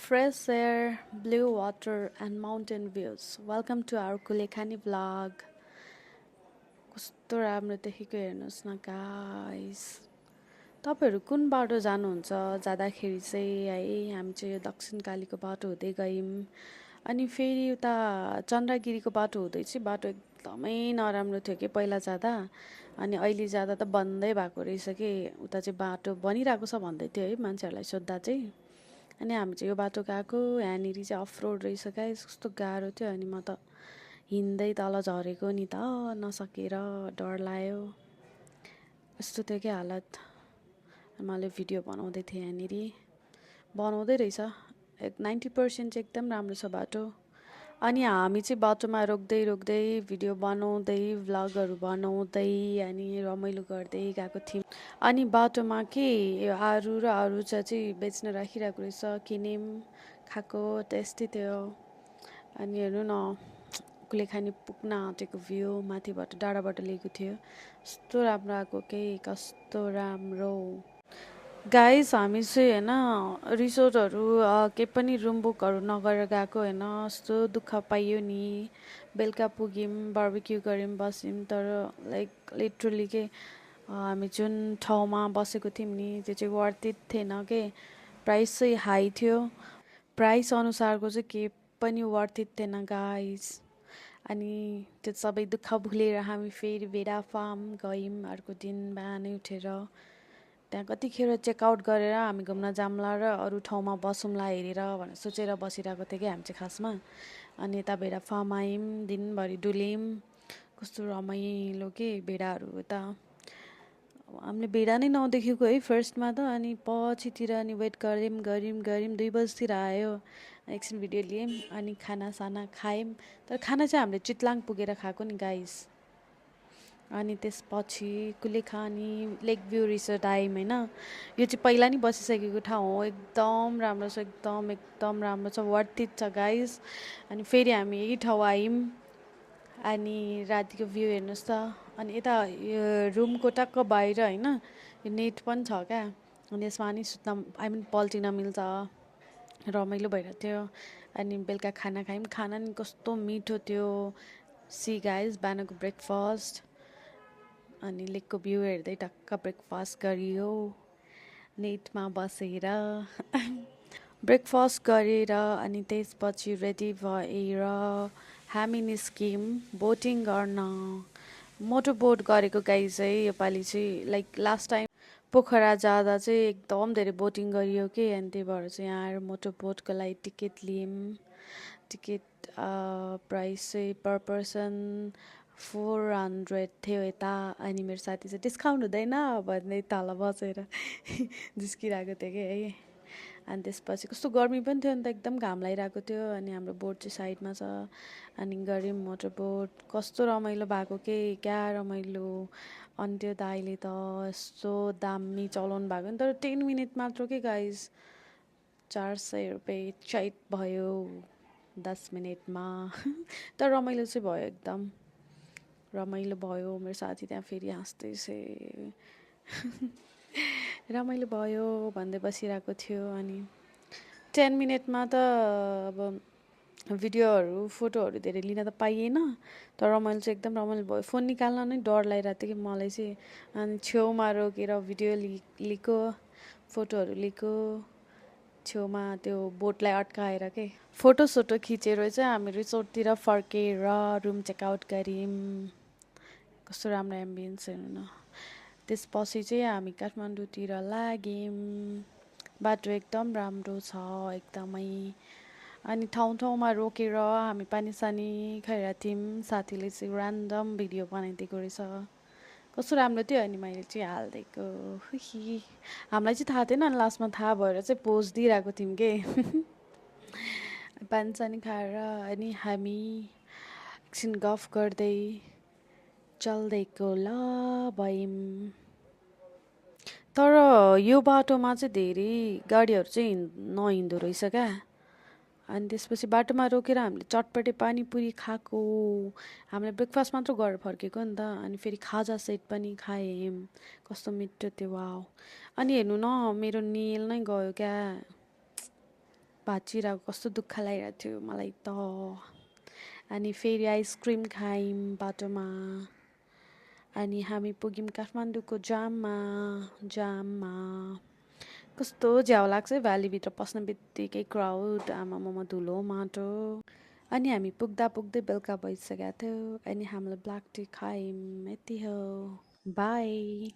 Fresh air, blue water, and mountain views. Welcome to our Kulekhani vlog. कस्तो राम्रो देखेको हेर्नुहोस् न गाइस। तपाईहरु कुन बाटो जानुहुन्छ जाँदाखेरि चाहिँ है हामी चाहिँ यो दक्षिण कालीको बाटो हुँदै गयौं अनि फेरि उता चन्द्रगिरीको बाटो हुँदै चाहिँ बाटो एकदमै नराम्रो थियो के पहिला जाँदा अनि अहिले जाँदा त बन्दै भएको रहेछ के उता चाहिँ बाटो बनिरहेको छ भन्दै थियो है मान्छेहरुलाई सोध्दा चाहिँ अनि हामी चाहिँ यो बाटो गएको यहाँनिर चाहिँ अफ रोड रहेछ गाइस कस्तो गाह्रो थियो अनि म त हिँड्दै तल झरेको नि त नसकेर डर लाग्यो यस्तो थियो के हालत मैले भिडियो बनाउँदै थिएँ यहाँनिर बनाउँदै रहेछ 90% चाहिँ एकदम राम्रो छ बाटो अनि हामी चाहिँ बाटोमा रोक्दै रोक्दै भिडियो बनाउँदै भ्लगहरु बनाउँदै अनि रमाइलो गर्दै गएको थियौं अनि बाटोमा के आरु र आरु चाहिँ बेच्न राखिरहेको रहेछ किनेम खाएको टेस्टी थियो अनि हेर्नु न कुलेखानी पुग्न आँटेको भ्यू माथिबाट डाँडाबाट लिएको थियो कस्तो राम्रो आएको के कस्तो राम्रो गाइस हामी चाहिँ हैन रिसोर्टहरु के पनि रुम बुकहरु नगरेर गएको हैन कस्तो दुःख पाइयो नि बेलुका पुग्यौं बारबेक्यू गर्यौं बस्यौं तर लाइक लिटरली के हामी जुन ठाउँमा बसेको थियौं नि त्यो चाहिँ वर्थ इट थिएन के प्राइस चाहिँ हाई थियो प्राइस अनुसारको चाहिँ के पनि वर्थ इट थिएन गाइस अनि त्यो सबै दुःख भुलेर हामी फेरि भेडा फार्म गयौं अर्को दिन बिहानै उठेर त्यहाँ कतिखेर चेकआउट गरेर हामी घुम्न जाम्ला र अरू ठाउँमा बसौँला हेरेर भनेर सोचेर बसिरहेको थिएँ कि हामी चाहिँ खासमा अनि यता भेडा फार्म आयौँ दिनभरि डुल्यौँ कस्तो रमाइलो के भेडाहरू यता हामीले भेडा नै नदेखेको है फर्स्टमा त अनि पछितिर अनि वेट गऱ्यौँ 2 बजीतिर आयो एकछिन भिडियो लियौँ अनि खानासाना खायौँ तर खाना चाहिँ हामीले चितलाङ पुगेर खाएको नि गाइस अनि त्यसपछि कुलेखानी लेक भ्यू रिसोर्ट आयौँ हैन यो चाहिँ पहिला नि बसिसकेको ठाउँ हो एकदम राम्रो छ एकदम राम्रो छ वर्थ इट छ गाइस अनि फेरि हामी यही ठाउँ आयौँ अनि रातिको भ्यू हेर्नुस् त अनि यता यो रुमको टक्क बाहिर हैन यो नेट पनि छ क्या अनि यसमा नि सुत्न आई मिन पल्टिन मिल्छ रमाइलो भइरहेको थियो अनि बेलुका खाना खायौँ खाना नि कस्तो मिठो थियो सी गाइस बिहानको ब्रेकफास्ट अनि लेकको भ्यू हेर्दै टक्क ब्रेकफास्ट गरियो नेटमा बसेर ब्रेकफास्ट गरेर अनि त्यसपछि रेडी भएर हामी निस्क्यौँ बोटिङ गर्न मोटर बोट गरेको गाइस है योपालि चाहिँ लाइक लास्ट टाइम पोखरा जाँदा चाहिँ एकदम धेरै बोटिङ गरियो के अनि त्यही भएर चाहिँ यहाँ आएर मोटर बोटको लागि टिकट लियौँ टिकट प्राइस चाहिँ पर पर्सन 400 थियो यता अनि मेरो साथी चाहिँ डिस्काउन्ट हुँदैन भन्दै तल बसेर जिस्किरहेको थियो कि है अनि त्यसपछि कस्तो गर्मी पनि थियो नि त एकदम घाम लागिरहेको थियो अनि हाम्रो बोट चाहिँ साइडमा छ अनि गऱ्यौँ मोटर बोट कस्तो रमाइलो भएको के क्या रमाइलो अनि त्यो दाइले त यस्तो दामी चलाउनु भएको नि तर 10 मिनट मात्र के गाइस 400 रुपियाँ चाइट भयो 10 मिनटमा तर रमाइलो चाहिँ भयो एकदम रमाइलो भयो मेरो साथी त्यहाँ फेरि हाँस्दैछे रमाइलो भयो भन्दै बसिरहेको थियो अनि 10 मिनटमा त अब भिडियोहरू फोटोहरू धेरै लिन त पाइएन तर रमाइलो चाहिँ एकदम रमाइलो भयो फोन निकाल्न नै डर लागिरहेको थियो कि मलाई चाहिँ अनि छेउमा रोकेर भिडियो लिएको फोटोहरू लिएको छेउमा त्यो बोटलाई अड्काएर के फोटो सोटो खिचेर चाहिँ हामी रिसोर्टतिर फर्केर रुम चेकआउट गऱ्यौँ कस्तो राम्रो एम्बियन्स हेर्नु न त्यसपछि चाहिँ हामी काठमाडौँतिर लाग्यौँ बाटो एकदम राम्रो छ एकदमै अनि ठाउँमा रोकेर हामी पानीसानी खाइरहेको थियौँ साथीले चाहिँ ऱ्यान्डम भिडियो बनाइदिएको रहेछ कस्तो राम्रो थियो अनि मैले चाहिँ हालिदिएको हामीलाई चाहिँ थाहा थिएन अनि लास्टमा थाहा भएर चाहिँ पोज दिइरहेको थियौँ के पानीसानी खाएर अनि हामी एकछिन गफ गर्दै चल्दैको ल भयौँ तर यो बाटोमा चाहिँ धेरै गाडीहरू चाहिँ नहिँदो रहेछ क्या अनि त्यसपछि बाटोमा रोकेर हामीले चटपटे पानीपुरी खाएको हामीले ब्रेकफास्ट मात्र गरेर फर्केको नि त अनि फेरि खाजा सेट पनि खायौँ कस्तो मिठो थियो वाउ अनि हेर्नु न मेरो नेल नै गयो क्या भाँचिरहेको कस्तो दुःख लागिरहेको थियो मलाई त। अनि फेरि आइसक्रिम खायौँ बाटोमा। अनि हामी पुग्यौँ काठमाडौँको जाममा। कस्तो झ्याउ लाग्छ है भ्यालीभित्र पस्ने बित्तिकै क्राउड, आमामामा धुलो माटो। अनि हामी पुग्दा पुग्दै बेलुका भइसकेको थियो। अनि हामीले ब्ल्याक टी खायौँ। यति हो, बाई।